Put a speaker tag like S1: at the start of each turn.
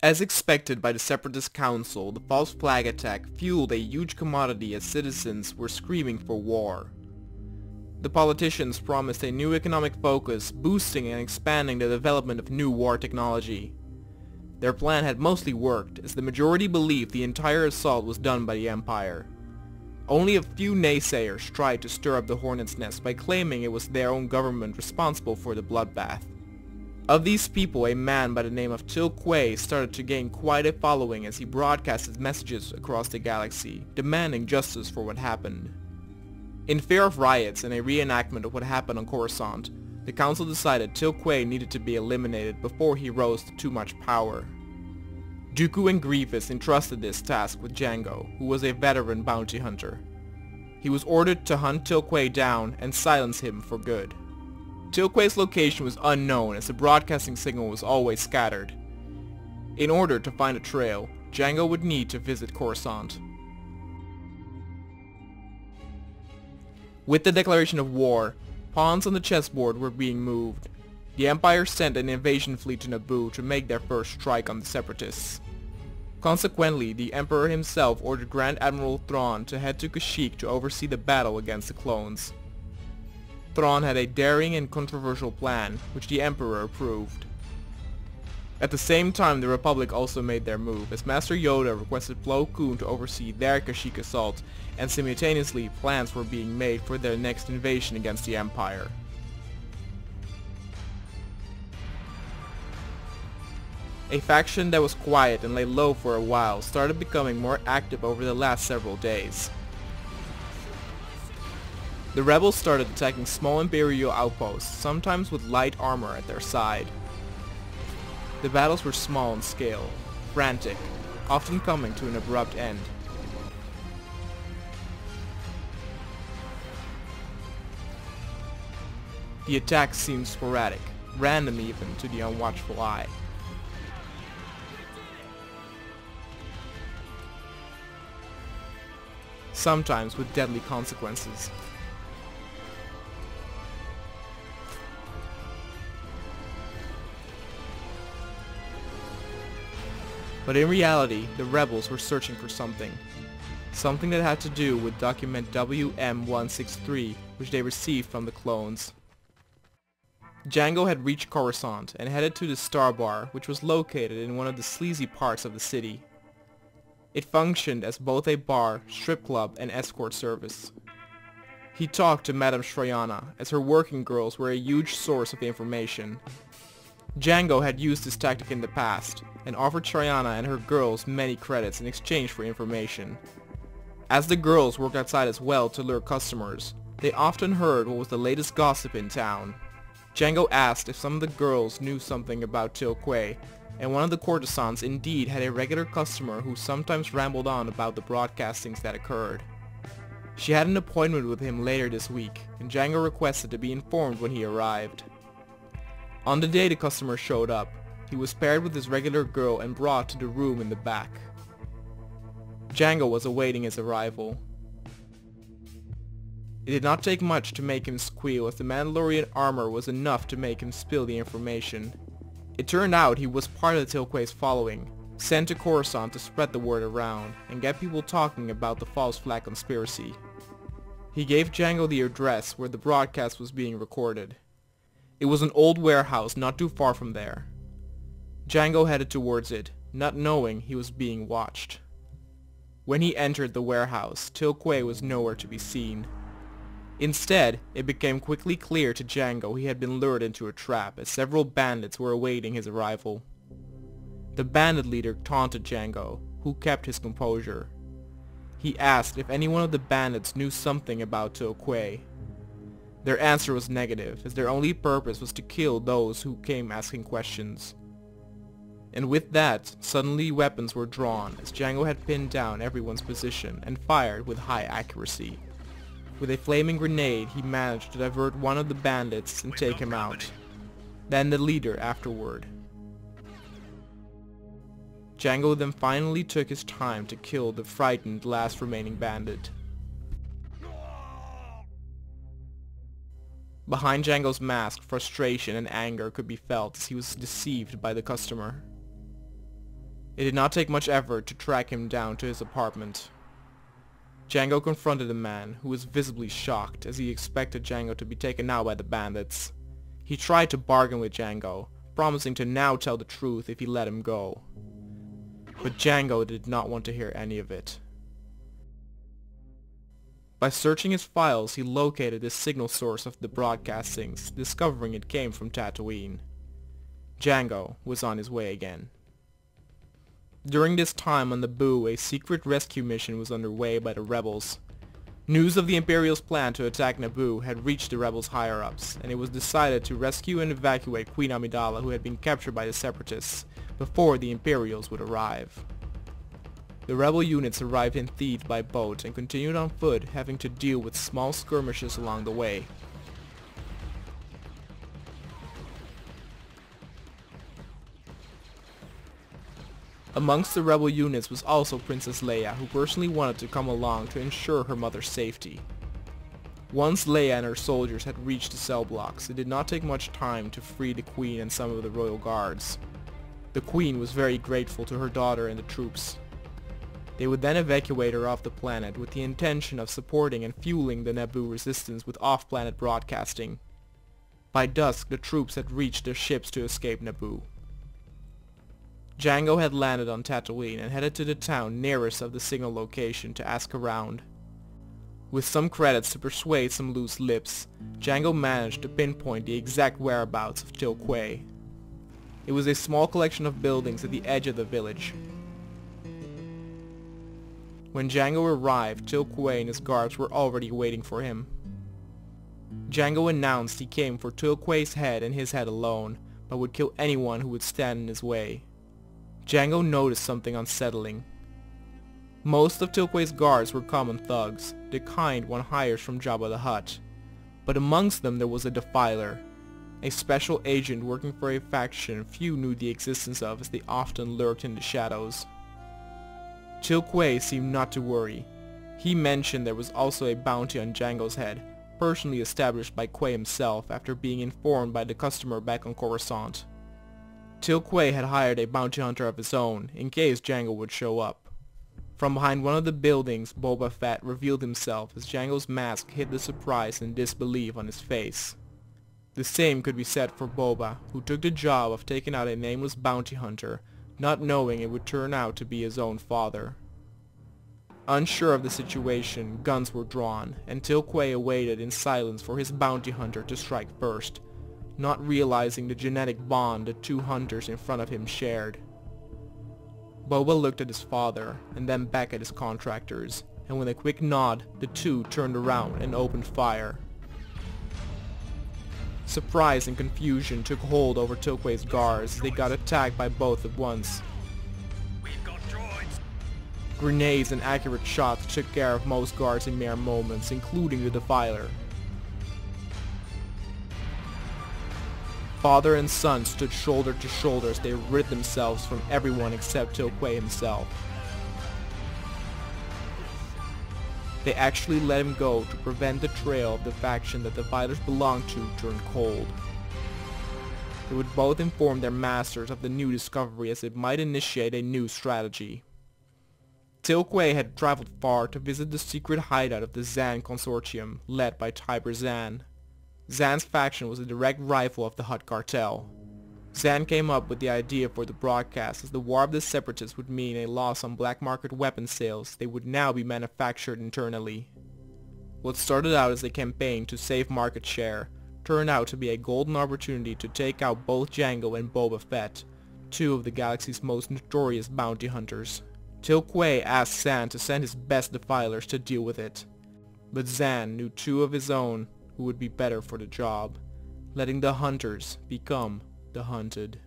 S1: As expected by the Separatist Council, the false flag attack fueled a huge commodity as citizens were screaming for war. The politicians promised a new economic focus, boosting and expanding the development of new war technology. Their plan had mostly worked, as the majority believed the entire assault was done by the Empire. Only a few naysayers tried to stir up the hornet's nest by claiming it was their own government responsible for the bloodbath. Of these people, a man by the name of Til Que started to gain quite a following as he broadcasted messages across the galaxy, demanding justice for what happened. In fear of riots and a reenactment of what happened on Coruscant, the Council decided Til Que needed to be eliminated before he rose to too much power. Dooku and Grievous entrusted this task with Jango, who was a veteran bounty hunter. He was ordered to hunt Til Que down and silence him for good. Til Que's location was unknown as the broadcasting signal was always scattered. In order to find a trail, Jango would need to visit Coruscant. With the declaration of war, pawns on the chessboard were being moved. The Empire sent an invasion fleet to Naboo to make their first strike on the Separatists. Consequently, the Emperor himself ordered Grand Admiral Thrawn to head to Kashyyyk to oversee the battle against the clones. Thrawn had a daring and controversial plan, which the Emperor approved. At the same time, the Republic also made their move, as Master Yoda requested Plo Koon to oversee their Kashyyyk assault, and simultaneously plans were being made for their next invasion against the Empire. A faction that was quiet and lay low for a while started becoming more active over the last several days. The rebels started attacking small Imperial outposts, sometimes with light armor at their side. The battles were small in scale, frantic, often coming to an abrupt end. The attacks seemed sporadic, random even to the unwatchful eye. Sometimes with deadly consequences. But in reality, the rebels were searching for something. Something that had to do with document WM-163, which they received from the clones. Jango had reached Coruscant and headed to the Star Bar, which was located in one of the sleazy parts of the city. It functioned as both a bar, strip club, and escort service. He talked to Madame Shrayana, as her working girls were a huge source of information. Jango had used this tactic in the past, and offered Shrayana and her girls many credits in exchange for information. As the girls worked outside as well to lure customers, they often heard what was the latest gossip in town. Jango asked if some of the girls knew something about Til Que, and one of the courtesans indeed had a regular customer who sometimes rambled on about the broadcastings that occurred. She had an appointment with him later this week, and Jango requested to be informed when he arrived. On the day the customer showed up, he was paired with his regular girl and brought to the room in the back. Jango was awaiting his arrival. It did not take much to make him squeal, as the Mandalorian armor was enough to make him spill the information. It turned out he was part of the Til Que's following, sent to Coruscant to spread the word around and get people talking about the false flag conspiracy. He gave Jango the address where the broadcast was being recorded. It was an old warehouse not too far from there. Jango headed towards it, not knowing he was being watched. When he entered the warehouse, Til Que was nowhere to be seen. Instead, it became quickly clear to Jango he had been lured into a trap, as several bandits were awaiting his arrival. The bandit leader taunted Jango, who kept his composure. He asked if any one of the bandits knew something about Til Que. Their answer was negative, as their only purpose was to kill those who came asking questions. And with that, suddenly weapons were drawn, as Jango had pinned down everyone's position and fired with high accuracy. With a flaming grenade, he managed to divert one of the bandits and take him out. Then the leader afterward. Jango then finally took his time to kill the frightened last remaining bandit. Behind Jango's mask, frustration and anger could be felt as he was deceived by the customer. It did not take much effort to track him down to his apartment. Jango confronted the man, who was visibly shocked as he expected Jango to be taken out by the bandits. He tried to bargain with Jango, promising to now tell the truth if he let him go. But Jango did not want to hear any of it. By searching his files, he located the signal source of the broadcastings, discovering it came from Tatooine. Jango was on his way again. During this time on Naboo, a secret rescue mission was underway by the rebels. News of the Imperial's plan to attack Naboo had reached the rebels' higher-ups, and it was decided to rescue and evacuate Queen Amidala, who had been captured by the Separatists, before the Imperials would arrive. The rebel units arrived in Theed by boat and continued on foot, having to deal with small skirmishes along the way. Amongst the rebel units was also Princess Leia, who personally wanted to come along to ensure her mother's safety. Once Leia and her soldiers had reached the cell blocks, it did not take much time to free the Queen and some of the royal guards. The Queen was very grateful to her daughter and the troops. They would then evacuate her off the planet with the intention of supporting and fueling the Naboo resistance with off-planet broadcasting. By dusk, the troops had reached their ships to escape Naboo. Jango had landed on Tatooine and headed to the town nearest of the signal location to ask around. With some credits to persuade some loose lips, Jango managed to pinpoint the exact whereabouts of Til Que. It was a small collection of buildings at the edge of the village. When Jango arrived, Til Que and his guards were already waiting for him. Jango announced he came for Til Que's head and his head alone, but would kill anyone who would stand in his way. Jango noticed something unsettling. Most of Til Que's guards were common thugs, the kind one hires from Jabba the Hutt. But amongst them there was a defiler, a special agent working for a faction few knew the existence of, as they often lurked in the shadows. Til Que seemed not to worry. He mentioned there was also a bounty on Jango's head, personally established by Que himself after being informed by the customer back on Coruscant. Til Que had hired a bounty hunter of his own, in case Jango would show up. From behind one of the buildings, Boba Fett revealed himself as Jango's mask hid the surprise and disbelief on his face. The same could be said for Boba, who took the job of taking out a nameless bounty hunter, not knowing it would turn out to be his own father. Unsure of the situation, guns were drawn, and Til Que awaited in silence for his bounty hunter to strike first, not realizing the genetic bond the two hunters in front of him shared. Boba looked at his father, and then back at his contractors, and with a quick nod, the two turned around and opened fire. Surprise and confusion took hold over Til Que's guards as they got attacked by both at once.
S2: We've got droids.
S1: Grenades and accurate shots took care of most guards in mere moments, including the defiler. Father and son stood shoulder to shoulder as they rid themselves from everyone except Til Que himself. They actually let him go to prevent the trail of the faction that the fighters belonged to turned cold. They would both inform their masters of the new discovery, as it might initiate a new strategy. Til Que had traveled far to visit the secret hideout of the Zan Consortium, led by Tiber Zan. Zan's faction was a direct rival of the Hutt cartel. Zan came up with the idea for the broadcast, as the war of the Separatists would mean a loss on black market weapon sales. They would now be manufactured internally. What started out as a campaign to save market share turned out to be a golden opportunity to take out both Jango and Boba Fett, two of the galaxy's most notorious bounty hunters. Til Que asked Zan to send his best defilers to deal with it, but Zan knew two of his own who would be better for the job, letting the hunters become the hunted.